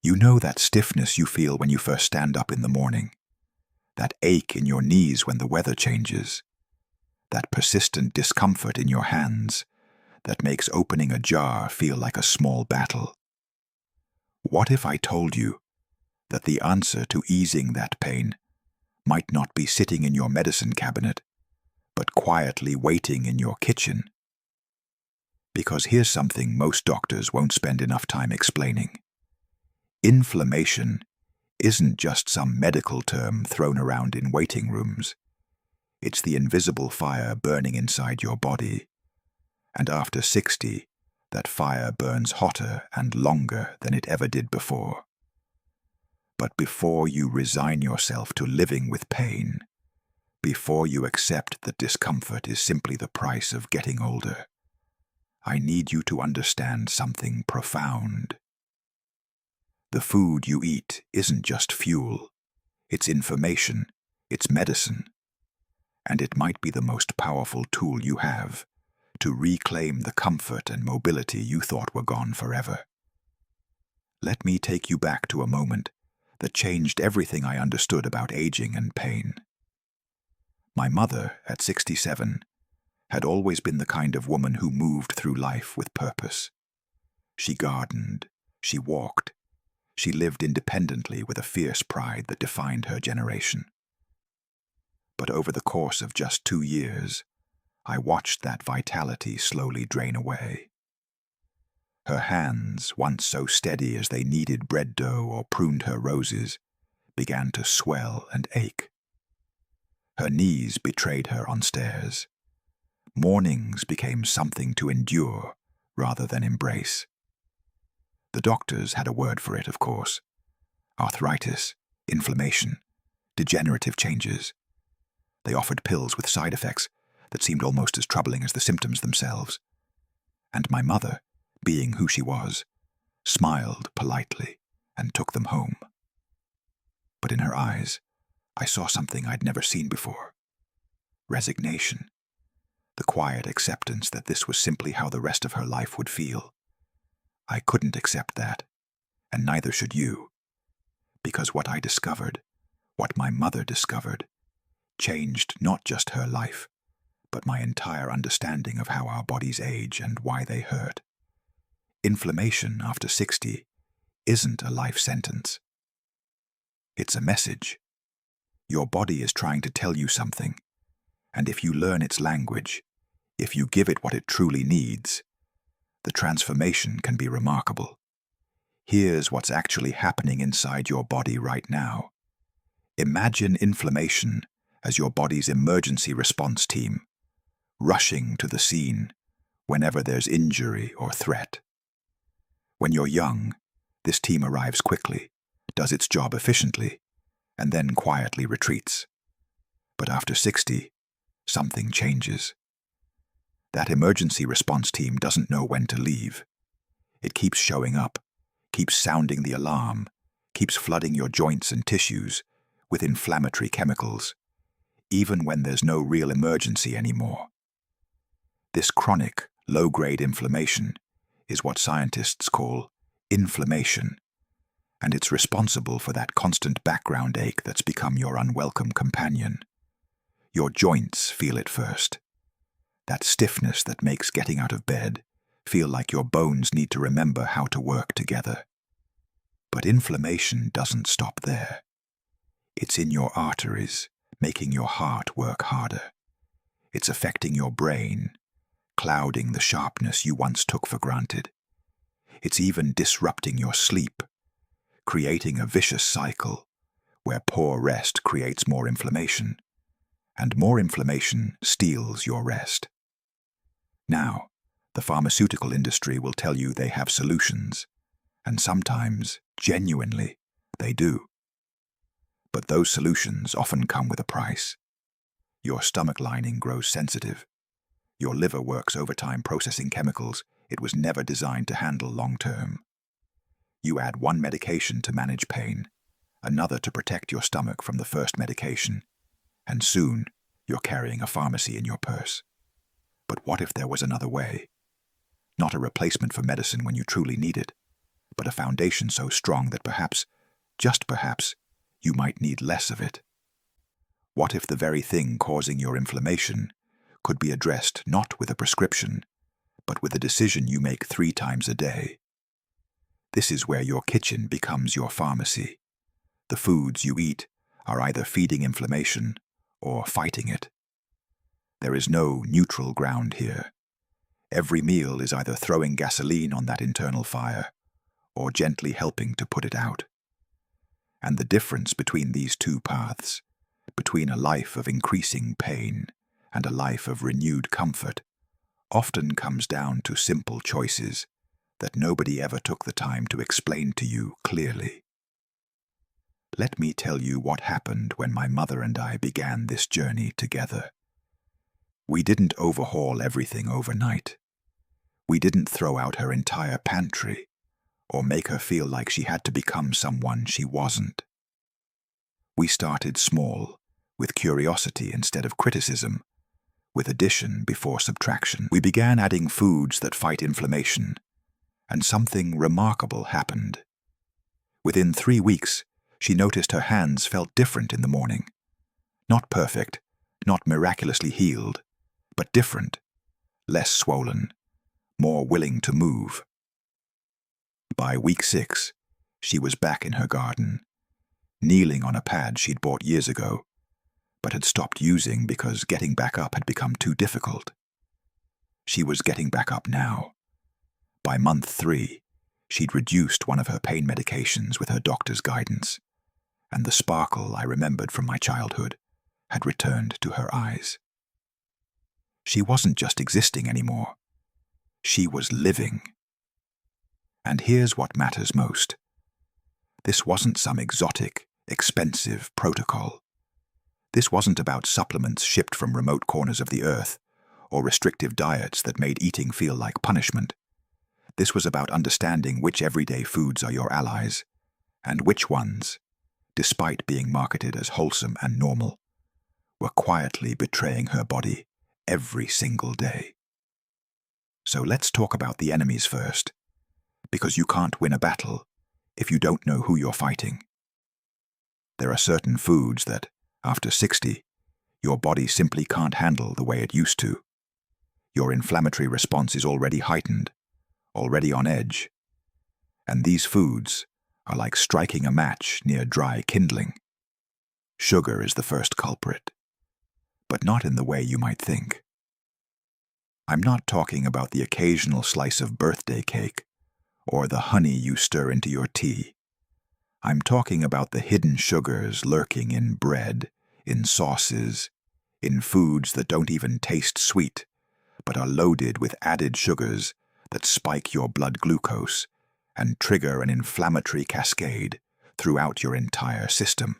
You know that stiffness you feel when you first stand up in the morning, that ache in your knees when the weather changes, that persistent discomfort in your hands that makes opening a jar feel like a small battle. What if I told you that the answer to easing that pain might not be sitting in your medicine cabinet, but quietly waiting in your kitchen? Because here's something most doctors won't spend enough time explaining. Inflammation isn't just some medical term thrown around in waiting rooms. It's the invisible fire burning inside your body. And after 60, that fire burns hotter and longer than it ever did before. But before you resign yourself to living with pain, before you accept that discomfort is simply the price of getting older, I need you to understand something profound. The food you eat isn't just fuel, it's information, it's medicine, and it might be the most powerful tool you have to reclaim the comfort and mobility you thought were gone forever. Let me take you back to a moment that changed everything I understood about aging and pain. My mother, at 67, had always been the kind of woman who moved through life with purpose. She gardened, she walked, she lived independently with a fierce pride that defined her generation. But over the course of just 2 years, I watched that vitality slowly drain away. Her hands, once so steady as they kneaded bread dough or pruned her roses, began to swell and ache. Her knees betrayed her on stairs. Mornings became something to endure rather than embrace. The doctors had a word for it, of course. Arthritis, inflammation, degenerative changes. They offered pills with side effects that seemed almost as troubling as the symptoms themselves. And my mother, being who she was, smiled politely and took them home. But in her eyes, I saw something I'd never seen before. Resignation. The quiet acceptance that this was simply how the rest of her life would feel. I couldn't accept that, and neither should you, because what I discovered, what my mother discovered, changed not just her life, but my entire understanding of how our bodies age and why they hurt. Inflammation after 60 isn't a life sentence. It's a message. Your body is trying to tell you something, and if you learn its language, if you give it what it truly needs, the transformation can be remarkable. Here's what's actually happening inside your body right now. Imagine inflammation as your body's emergency response team, rushing to the scene whenever there's injury or threat. When you're young, this team arrives quickly, does its job efficiently, and then quietly retreats. But after 60, something changes. That emergency response team doesn't know when to leave. It keeps showing up, keeps sounding the alarm, keeps flooding your joints and tissues with inflammatory chemicals, even when there's no real emergency anymore. This chronic, low-grade inflammation is what scientists call inflammation, and it's responsible for that constant background ache that's become your unwelcome companion. Your joints feel it first. That stiffness that makes getting out of bed feel like your bones need to remember how to work together. But inflammation doesn't stop there. It's in your arteries, making your heart work harder. It's affecting your brain, clouding the sharpness you once took for granted. It's even disrupting your sleep, creating a vicious cycle where poor rest creates more inflammation, and more inflammation steals your rest. Now, the pharmaceutical industry will tell you they have solutions, and sometimes, genuinely, they do. But those solutions often come with a price. Your stomach lining grows sensitive. Your liver works overtime processing chemicals it was never designed to handle long-term. You add one medication to manage pain, another to protect your stomach from the first medication, and soon you're carrying a pharmacy in your purse. But what if there was another way? Not a replacement for medicine when you truly need it, but a foundation so strong that perhaps, just perhaps, you might need less of it. What if the very thing causing your inflammation could be addressed not with a prescription, but with a decision you make 3 times a day? This is where your kitchen becomes your pharmacy. The foods you eat are either feeding inflammation or fighting it. There is no neutral ground here. Every meal is either throwing gasoline on that internal fire or gently helping to put it out. And the difference between these two paths, between a life of increasing pain and a life of renewed comfort, often comes down to simple choices that nobody ever took the time to explain to you clearly. Let me tell you what happened when my mother and I began this journey together. We didn't overhaul everything overnight. We didn't throw out her entire pantry or make her feel like she had to become someone she wasn't. We started small, with curiosity instead of criticism, with addition before subtraction. We began adding foods that fight inflammation, and something remarkable happened. Within 3 weeks, she noticed her hands felt different in the morning. Not perfect, not miraculously healed, but different, less swollen, more willing to move. By week 6, she was back in her garden, kneeling on a pad she'd bought years ago, but had stopped using because getting back up had become too difficult. She was getting back up now. By month 3, she'd reduced one of her pain medications with her doctor's guidance, and the sparkle I remembered from my childhood had returned to her eyes. She wasn't just existing anymore. She was living. And here's what matters most. This wasn't some exotic, expensive protocol. This wasn't about supplements shipped from remote corners of the earth or restrictive diets that made eating feel like punishment. This was about understanding which everyday foods are your allies and which ones, despite being marketed as wholesome and normal, were quietly betraying her body every single day. So let's talk about the enemies first, because you can't win a battle if you don't know who you're fighting. There are certain foods that, after 60, your body simply can't handle the way it used to. Your inflammatory response is already heightened, already on edge, and these foods are like striking a match near dry kindling. Sugar is the first culprit, but not in the way you might think. I'm not talking about the occasional slice of birthday cake or the honey you stir into your tea. I'm talking about the hidden sugars lurking in bread, in sauces, in foods that don't even taste sweet, but are loaded with added sugars that spike your blood glucose and trigger an inflammatory cascade throughout your entire system.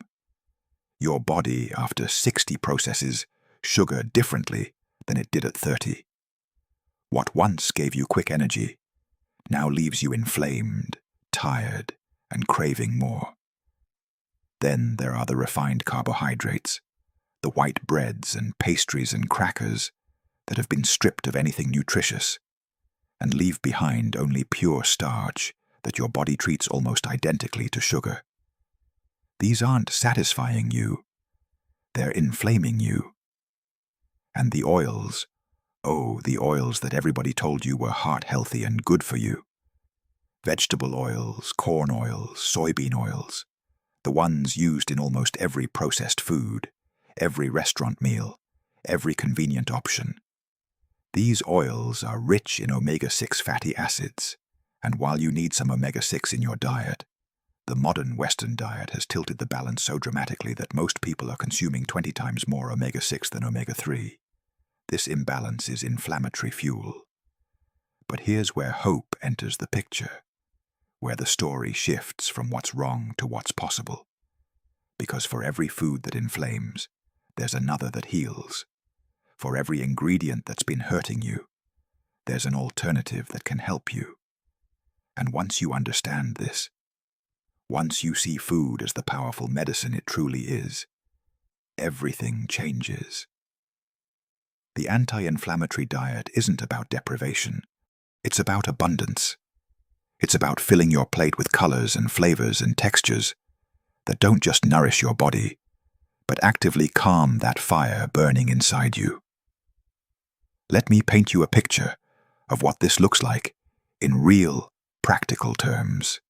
Your body, after 60, processes sugar differently than it did at 30. What once gave you quick energy now leaves you inflamed, tired, and craving more. Then there are the refined carbohydrates, the white breads and pastries and crackers that have been stripped of anything nutritious and leave behind only pure starch that your body treats almost identically to sugar. These aren't satisfying you, they're inflaming you. And the oils, oh, the oils that everybody told you were heart-healthy and good for you. Vegetable oils, corn oils, soybean oils, the ones used in almost every processed food, every restaurant meal, every convenient option. These oils are rich in omega-6 fatty acids, and while you need some omega-6 in your diet, the modern Western diet has tilted the balance so dramatically that most people are consuming 20 times more omega-6 than omega-3. This imbalance is inflammatory fuel. But here's where hope enters the picture, where the story shifts from what's wrong to what's possible. Because for every food that inflames, there's another that heals. For every ingredient that's been hurting you, there's an alternative that can help you. And once you understand this, once you see food as the powerful medicine it truly is, everything changes. The anti-inflammatory diet isn't about deprivation. It's about abundance. It's about filling your plate with colors and flavors and textures that don't just nourish your body, but actively calm that fire burning inside you. Let me paint you a picture of what this looks like in real, practical terms.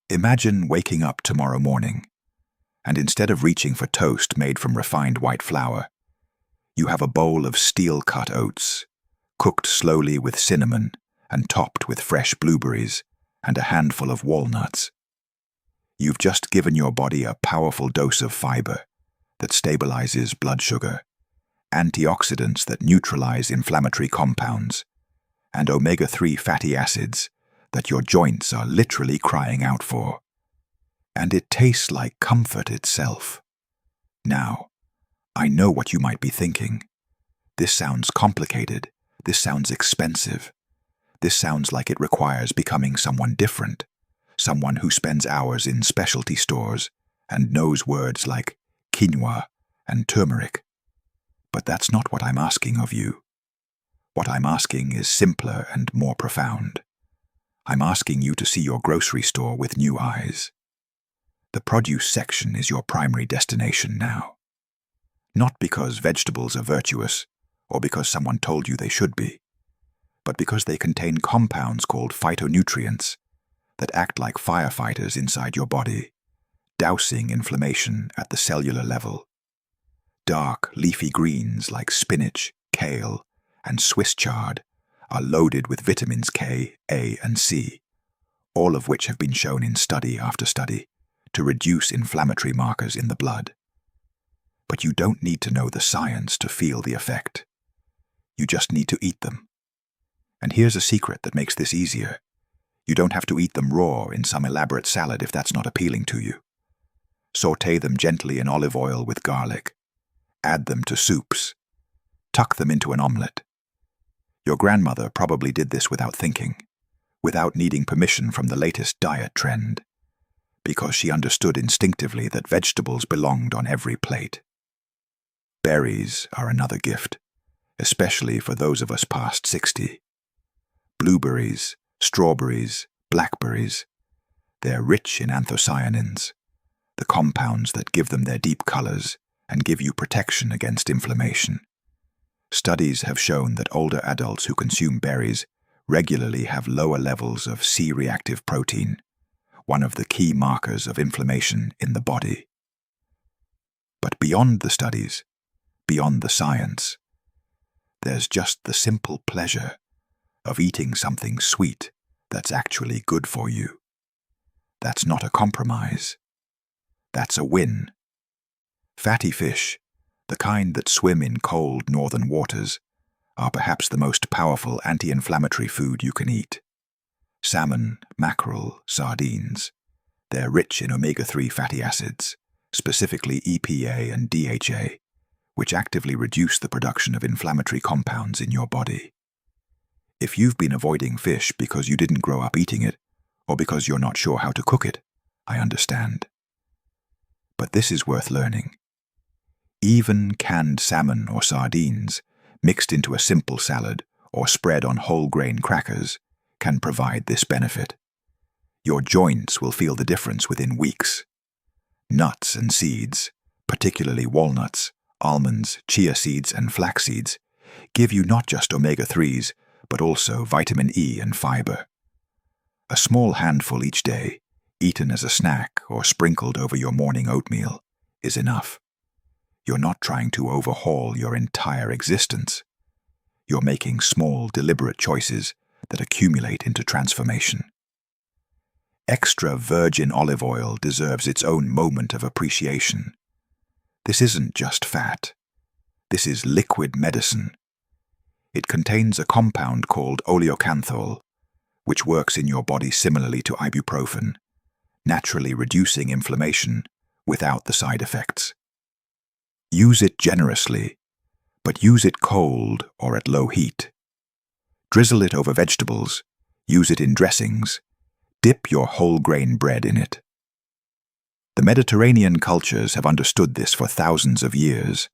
Imagine waking up tomorrow morning, and instead of reaching for toast made from refined white flour, you have a bowl of steel-cut oats, cooked slowly with cinnamon and topped with fresh blueberries and a handful of walnuts. You've just given your body a powerful dose of fiber that stabilizes blood sugar, antioxidants that neutralize inflammatory compounds, and omega-3 fatty acids that your joints are literally crying out for. And it tastes like comfort itself. Now, I know what you might be thinking. This sounds complicated. This sounds expensive. This sounds like it requires becoming someone different, someone who spends hours in specialty stores and knows words like quinoa and turmeric. But that's not what I'm asking of you. What I'm asking is simpler and more profound. I'm asking you to see your grocery store with new eyes. The produce section is your primary destination now. Not because vegetables are virtuous or because someone told you they should be, but because they contain compounds called phytonutrients that act like firefighters inside your body, dousing inflammation at the cellular level. Dark, leafy greens like spinach, kale, and Swiss chard are loaded with vitamins K, A, and C, all of which have been shown in study after study to reduce inflammatory markers in the blood. But you don't need to know the science to feel the effect. You just need to eat them. And here's a secret that makes this easier. You don't have to eat them raw in some elaborate salad if that's not appealing to you. Sauté them gently in olive oil with garlic. Add them to soups. Tuck them into an omelette. Your grandmother probably did this without thinking, without needing permission from the latest diet trend, because she understood instinctively that vegetables belonged on every plate. Berries are another gift, especially for those of us past 60. Blueberries, strawberries, blackberries, they're rich in anthocyanins, the compounds that give them their deep colors and give you protection against inflammation. Studies have shown that older adults who consume berries regularly have lower levels of C-reactive protein, one of the key markers of inflammation in the body. But beyond the studies, beyond the science, there's just the simple pleasure of eating something sweet that's actually good for you. That's not a compromise. That's a win. Fatty fish, the kind that swim in cold northern waters, are perhaps the most powerful anti-inflammatory food you can eat. Salmon, mackerel, sardines, they're rich in omega-3 fatty acids, specifically EPA and DHA, which actively reduce the production of inflammatory compounds in your body. If you've been avoiding fish because you didn't grow up eating it, or because you're not sure how to cook it, I understand. But this is worth learning. Even canned salmon or sardines, mixed into a simple salad or spread on whole grain crackers, can provide this benefit. Your joints will feel the difference within weeks. Nuts and seeds, particularly walnuts, almonds, chia seeds, and flax seeds, give you not just omega-3s, but also vitamin E and fiber. A small handful each day, eaten as a snack or sprinkled over your morning oatmeal, is enough. You're not trying to overhaul your entire existence. You're making small, deliberate choices that accumulate into transformation. Extra virgin olive oil deserves its own moment of appreciation. This isn't just fat. This is liquid medicine. It contains a compound called oleocanthal, which works in your body similarly to ibuprofen, naturally reducing inflammation without the side effects. Use it generously, but use it cold or at low heat. Drizzle it over vegetables, use it in dressings, dip your whole grain bread in it. The Mediterranean cultures have understood this for thousands of years,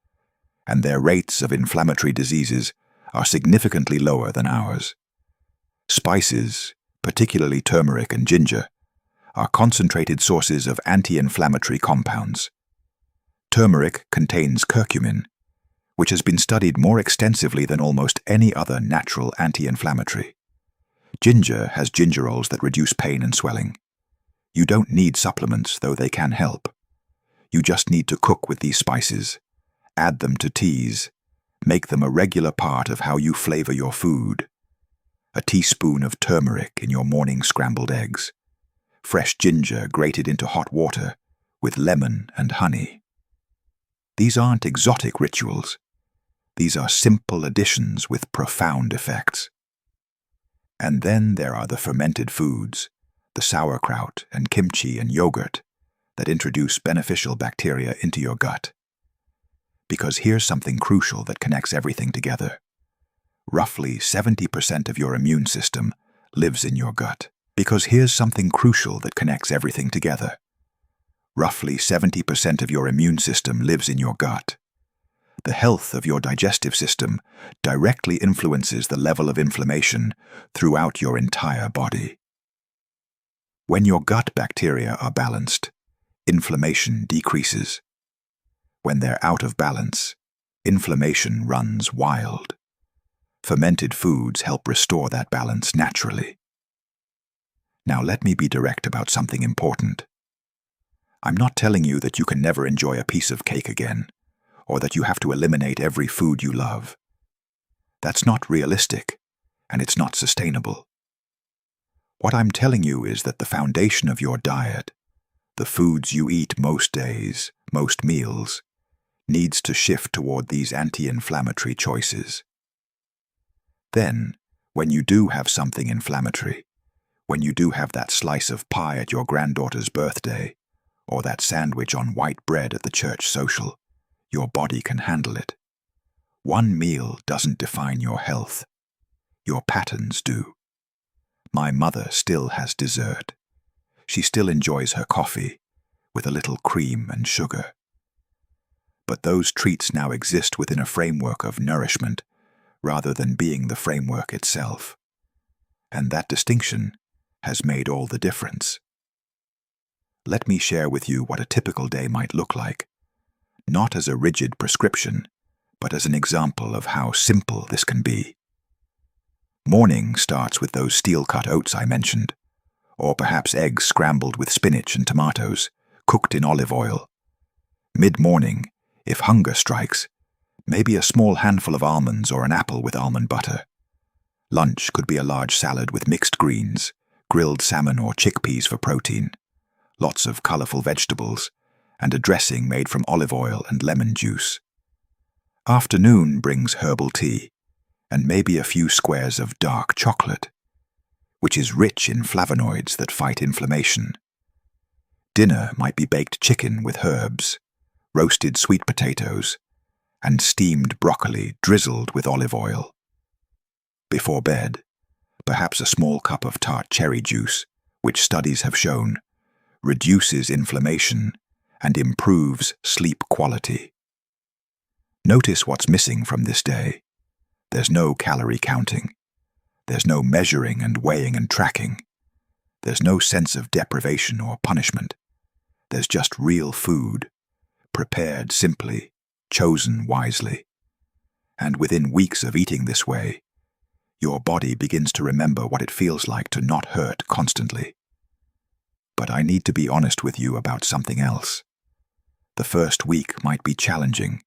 and their rates of inflammatory diseases are significantly lower than ours. Spices, particularly turmeric and ginger, are concentrated sources of anti-inflammatory compounds. Turmeric contains curcumin, which has been studied more extensively than almost any other natural anti-inflammatory. Ginger has gingerols that reduce pain and swelling. You don't need supplements, though they can help. You just need to cook with these spices, add them to teas, make them a regular part of how you flavor your food. A teaspoon of turmeric in your morning scrambled eggs. Fresh ginger grated into hot water with lemon and honey. These aren't exotic rituals. These are simple additions with profound effects. And then there are the fermented foods, the sauerkraut and kimchi and yogurt, that introduce beneficial bacteria into your gut. Because here's something crucial that connects everything together. Roughly 70% of your immune system lives in your gut. Because here's something crucial that connects everything together. Roughly 70% of your immune system lives in your gut. The health of your digestive system directly influences the level of inflammation throughout your entire body. When your gut bacteria are balanced, inflammation decreases. When they're out of balance, inflammation runs wild. Fermented foods help restore that balance naturally. Now let me be direct about something important. I'm not telling you that you can never enjoy a piece of cake again, or that you have to eliminate every food you love. That's not realistic, and it's not sustainable. What I'm telling you is that the foundation of your diet, the foods you eat most days, most meals, needs to shift toward these anti-inflammatory choices. Then, when you do have something inflammatory, when you do have that slice of pie at your granddaughter's birthday, or that sandwich on white bread at the church social, your body can handle it. One meal doesn't define your health. Your patterns do. My mother still has dessert. She still enjoys her coffee, with a little cream and sugar. But those treats now exist within a framework of nourishment, rather than being the framework itself. And that distinction has made all the difference. Let me share with you what a typical day might look like, not as a rigid prescription, but as an example of how simple this can be. Morning starts with those steel-cut oats I mentioned, or perhaps eggs scrambled with spinach and tomatoes, cooked in olive oil. Mid-morning, if hunger strikes, maybe a small handful of almonds or an apple with almond butter. Lunch could be a large salad with mixed greens, grilled salmon or chickpeas for protein, lots of colorful vegetables, and a dressing made from olive oil and lemon juice. Afternoon brings herbal tea, and maybe a few squares of dark chocolate, which is rich in flavonoids that fight inflammation. Dinner might be baked chicken with herbs, roasted sweet potatoes, and steamed broccoli drizzled with olive oil. Before bed, perhaps a small cup of tart cherry juice, which studies have shown reduces inflammation and improves sleep quality. Notice what's missing from this day. There's no calorie counting. There's no measuring and weighing and tracking. There's no sense of deprivation or punishment. There's just real food, prepared simply, chosen wisely. And within weeks of eating this way, your body begins to remember what it feels like to not hurt constantly. But I need to be honest with you about something else. The first week might be challenging,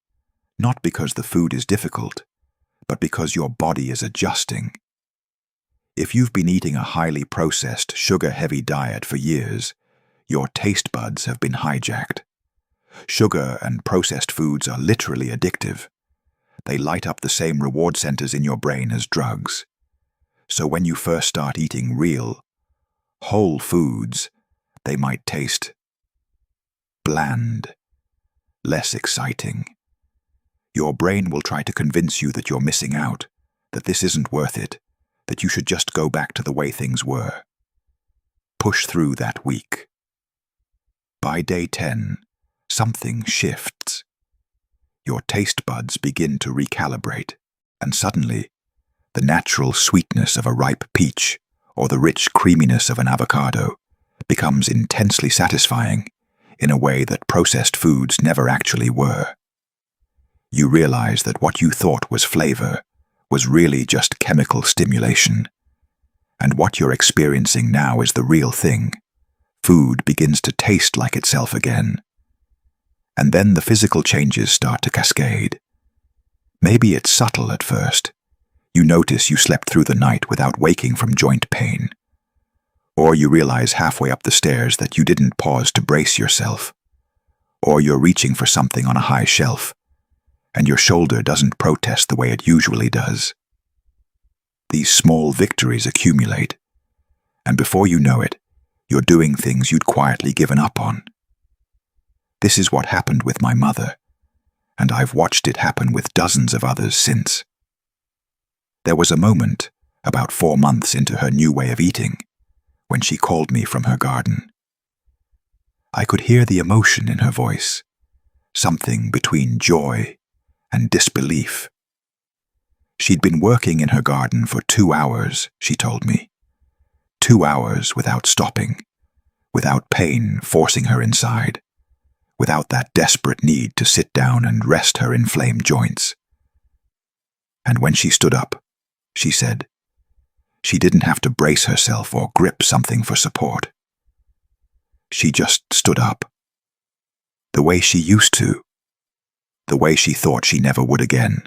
not because the food is difficult, but because your body is adjusting. If you've been eating a highly processed, sugar-heavy diet for years, your taste buds have been hijacked. Sugar and processed foods are literally addictive. They light up the same reward centers in your brain as drugs. So when you first start eating real, whole foods, they might taste bland, less exciting. Your brain will try to convince you that you're missing out, that this isn't worth it, that you should just go back to the way things were. Push through that week. By day 10, something shifts. Your taste buds begin to recalibrate, and suddenly, the natural sweetness of a ripe peach or the rich creaminess of an avocado becomes intensely satisfying in a way that processed foods never actually were. You realize that what you thought was flavor was really just chemical stimulation, and what you're experiencing now is the real thing. Food begins to taste like itself again. And then the physical changes start to cascade. Maybe it's subtle at first. You notice you slept through the night without waking from joint pain. Or you realize halfway up the stairs that you didn't pause to brace yourself. Or you're reaching for something on a high shelf, and your shoulder doesn't protest the way it usually does. These small victories accumulate, and before you know it, you're doing things you'd quietly given up on. This is what happened with my mother, and I've watched it happen with dozens of others since. There was a moment, about 4 months into her new way of eating, when she called me from her garden. I could hear the emotion in her voice, something between joy and disbelief. She'd been working in her garden for 2 hours, she told me. 2 hours without stopping, without pain forcing her inside, without that desperate need to sit down and rest her inflamed joints. And when she stood up, she said, she didn't have to brace herself or grip something for support. She just stood up. The way she used to. The way she thought she never would again.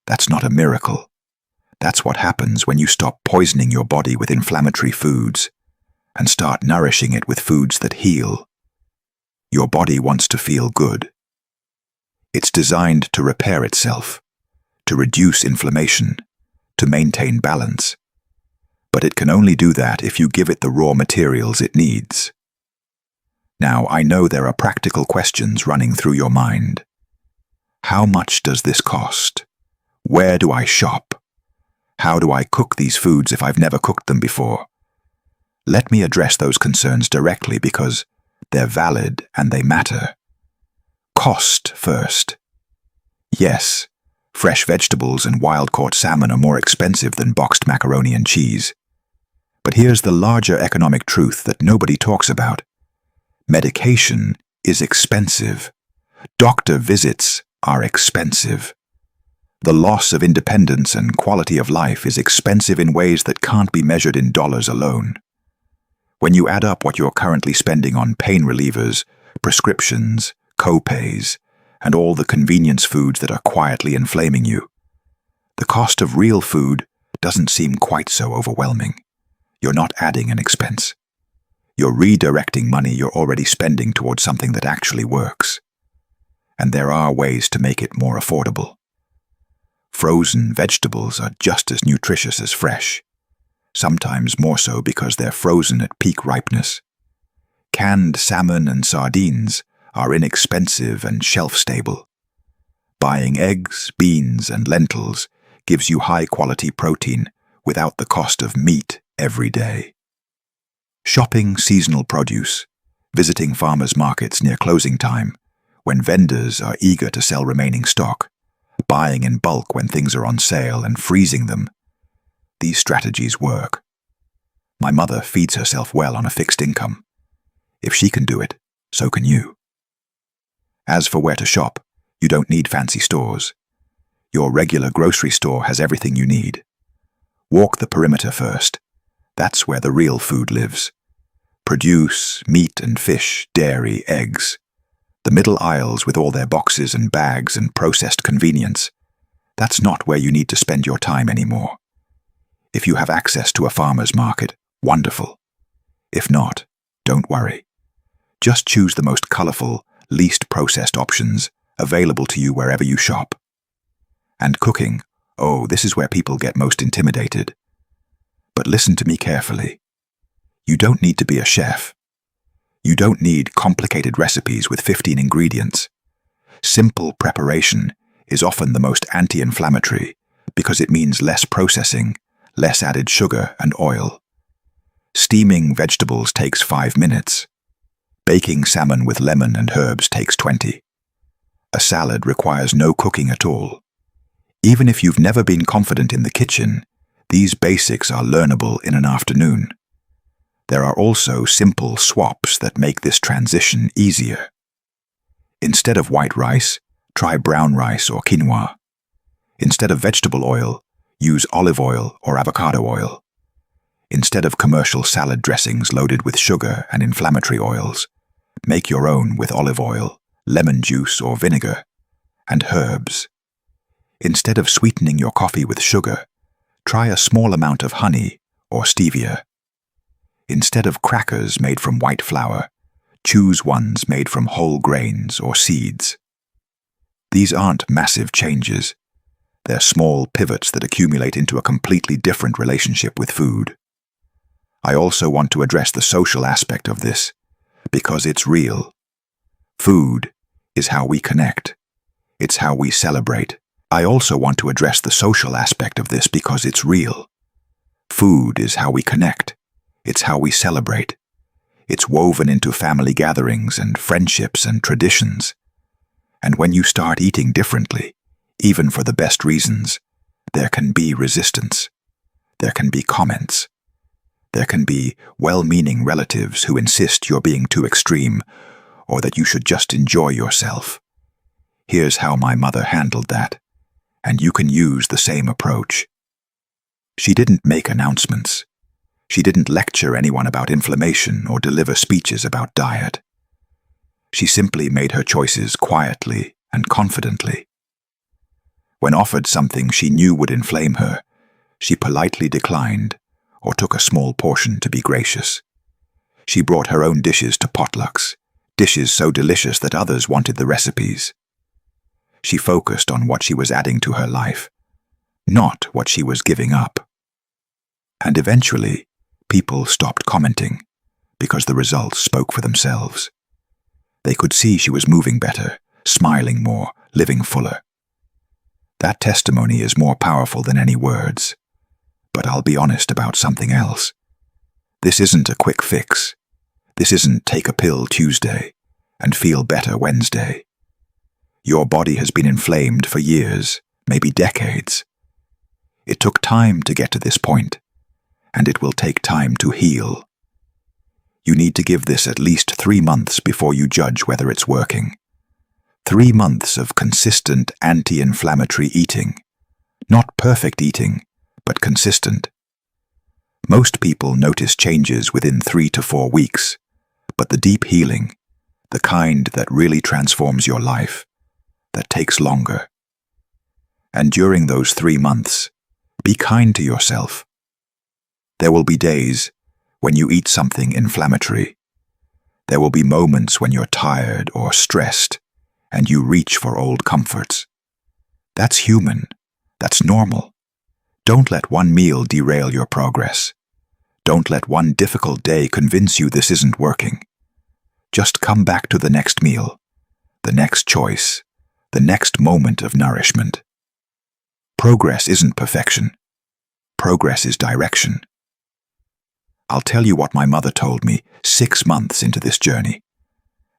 That's not a miracle. That's what happens when you stop poisoning your body with inflammatory foods and start nourishing it with foods that heal. Your body wants to feel good. It's designed to repair itself, to reduce inflammation, to maintain balance. But it can only do that if you give it the raw materials it needs. Now, I know there are practical questions running through your mind. How much does this cost? Where do I shop? How do I cook these foods if I've never cooked them before? Let me address those concerns directly because they're valid and they matter. Cost first. Yes, fresh vegetables and wild-caught salmon are more expensive than boxed macaroni and cheese. But here's the larger economic truth that nobody talks about. Medication is expensive. Doctor visits are expensive. The loss of independence and quality of life is expensive in ways that can't be measured in dollars alone. When you add up what you're currently spending on pain relievers, prescriptions, co-pays, and all the convenience foods that are quietly inflaming you, the cost of real food doesn't seem quite so overwhelming. You're not adding an expense. You're redirecting money you're already spending towards something that actually works. And there are ways to make it more affordable. Frozen vegetables are just as nutritious as fresh, sometimes more so because they're frozen at peak ripeness. Canned salmon and sardines are inexpensive and shelf-stable. Buying eggs, beans, and lentils gives you high-quality protein without the cost of meat every day. Shopping seasonal produce, visiting farmers' markets near closing time, when vendors are eager to sell remaining stock, buying in bulk when things are on sale and freezing them. These strategies work. My mother feeds herself well on a fixed income. If she can do it, so can you. As for where to shop, you don't need fancy stores. Your regular grocery store has everything you need. Walk the perimeter first. That's where the real food lives. Produce, meat and fish, dairy, eggs. The middle aisles with all their boxes and bags and processed convenience. That's not where you need to spend your time anymore. If you have access to a farmer's market, wonderful. If not, don't worry. Just choose the most colorful, least processed options available to you wherever you shop. And cooking, oh, this is where people get most intimidated. But listen to me carefully. You don't need to be a chef. You don't need complicated recipes with 15 ingredients. Simple preparation is often the most anti-inflammatory because it means less processing, less added sugar and oil. Steaming vegetables takes 5 minutes. Baking salmon with lemon and herbs takes 20. A salad requires no cooking at all. Even if you've never been confident in the kitchen, These basics are learnable in an afternoon. There are also simple swaps that make this transition easier. Instead of white rice, try brown rice or quinoa. Instead of vegetable oil, use olive oil or avocado oil. Instead of commercial salad dressings loaded with sugar and inflammatory oils, make your own with olive oil, lemon juice or vinegar, and herbs. Instead of sweetening your coffee with sugar, try a small amount of honey or stevia. Instead of crackers made from white flour, choose ones made from whole grains or seeds. These aren't massive changes. They're small pivots that accumulate into a completely different relationship with food. I also want to address the social aspect of this, because it's real. Food is how we connect. It's how we celebrate. I also want to address the social aspect of this because it's real. Food is how we connect. It's how we celebrate. It's woven into family gatherings and friendships and traditions. And when you start eating differently, even for the best reasons, there can be resistance. There can be comments. There can be well-meaning relatives who insist you're being too extreme or that you should just enjoy yourself. Here's how my mother handled that, and you can use the same approach. She didn't make announcements. She didn't lecture anyone about inflammation or deliver speeches about diet. She simply made her choices quietly and confidently. When offered something she knew would inflame her, she politely declined or took a small portion to be gracious. She brought her own dishes to potlucks, dishes so delicious that others wanted the recipes. She focused on what she was adding to her life, not what she was giving up. And eventually, people stopped commenting because the results spoke for themselves. They could see she was moving better, smiling more, living fuller. That testimony is more powerful than any words. But I'll be honest about something else. This isn't a quick fix. This isn't take a pill Tuesday and feel better Wednesday. Your body has been inflamed for years, maybe decades. It took time to get to this point, and it will take time to heal. You need to give this at least 3 months before you judge whether it's working. 3 months of consistent anti-inflammatory eating. Not perfect eating, but consistent. Most people notice changes within 3 to 4 weeks, but the deep healing, the kind that really transforms your life, that takes longer. And during those 3 months, be kind to yourself. There will be days when you eat something inflammatory. There will be moments when you're tired or stressed, and you reach for old comforts. That's human. That's normal. Don't let one meal derail your progress. Don't let one difficult day convince you this isn't working. Just come back to the next meal, the next choice, the next moment of nourishment. Progress isn't perfection. Progress is direction. I'll tell you what my mother told me 6 months into this journey,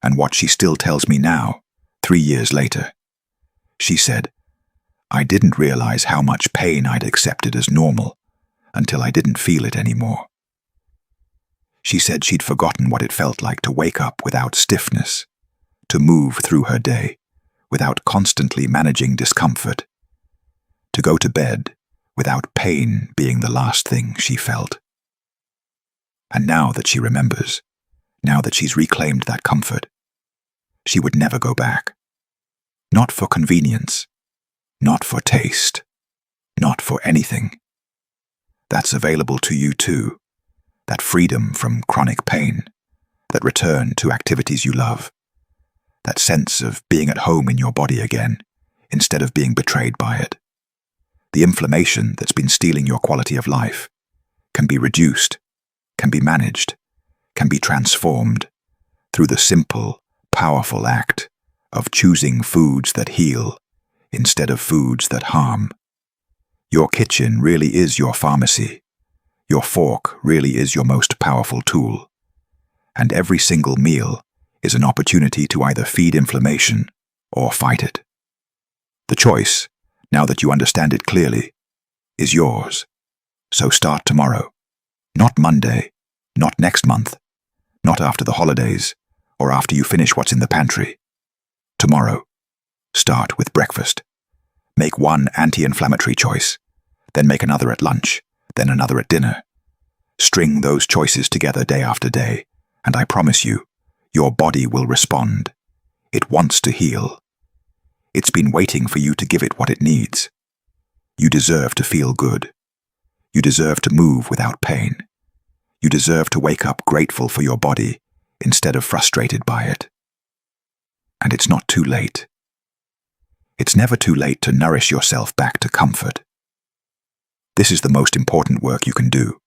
and what she still tells me now, 3 years later. She said, I didn't realize how much pain I'd accepted as normal until I didn't feel it anymore. She said she'd forgotten what it felt like to wake up without stiffness, to move through her day without constantly managing discomfort, to go to bed without pain being the last thing she felt. And now that she remembers, now that she's reclaimed that comfort, she would never go back. Not for convenience, not for taste, not for anything. That's available to you too, that freedom from chronic pain, that return to activities you love, that sense of being at home in your body again, instead of being betrayed by it. The inflammation that's been stealing your quality of life can be reduced, can be managed, can be transformed through the simple, powerful act of choosing foods that heal instead of foods that harm. Your kitchen really is your pharmacy. Your fork really is your most powerful tool. And every single meal is an opportunity to either feed inflammation or fight it. The choice, now that you understand it clearly, is yours. So start tomorrow. Not Monday, not next month, not after the holidays, or after you finish what's in the pantry. Tomorrow. Start with breakfast. Make one anti-inflammatory choice, then make another at lunch, then another at dinner. String those choices together day after day, and I promise you, your body will respond. It wants to heal. It's been waiting for you to give it what it needs. You deserve to feel good. You deserve to move without pain. You deserve to wake up grateful for your body instead of frustrated by it. And it's not too late. It's never too late to nourish yourself back to comfort. This is the most important work you can do,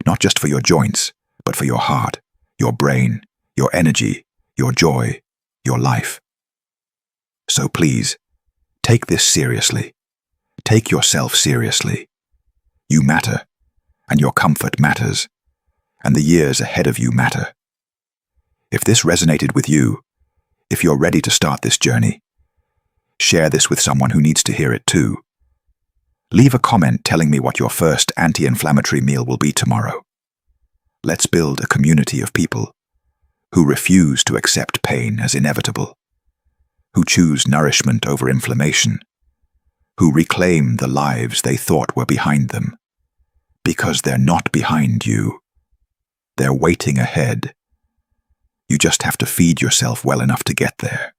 not just for your joints, but for your heart, your brain, your energy, your joy, your life. So please, take this seriously. Take yourself seriously. You matter, and your comfort matters, and the years ahead of you matter. If this resonated with you, if you're ready to start this journey, share this with someone who needs to hear it too. Leave a comment telling me what your first anti-inflammatory meal will be tomorrow. Let's build a community of people who refuse to accept pain as inevitable, who choose nourishment over inflammation, who reclaim the lives they thought were behind them, because they're not behind you. They're waiting ahead. You just have to feed yourself well enough to get there.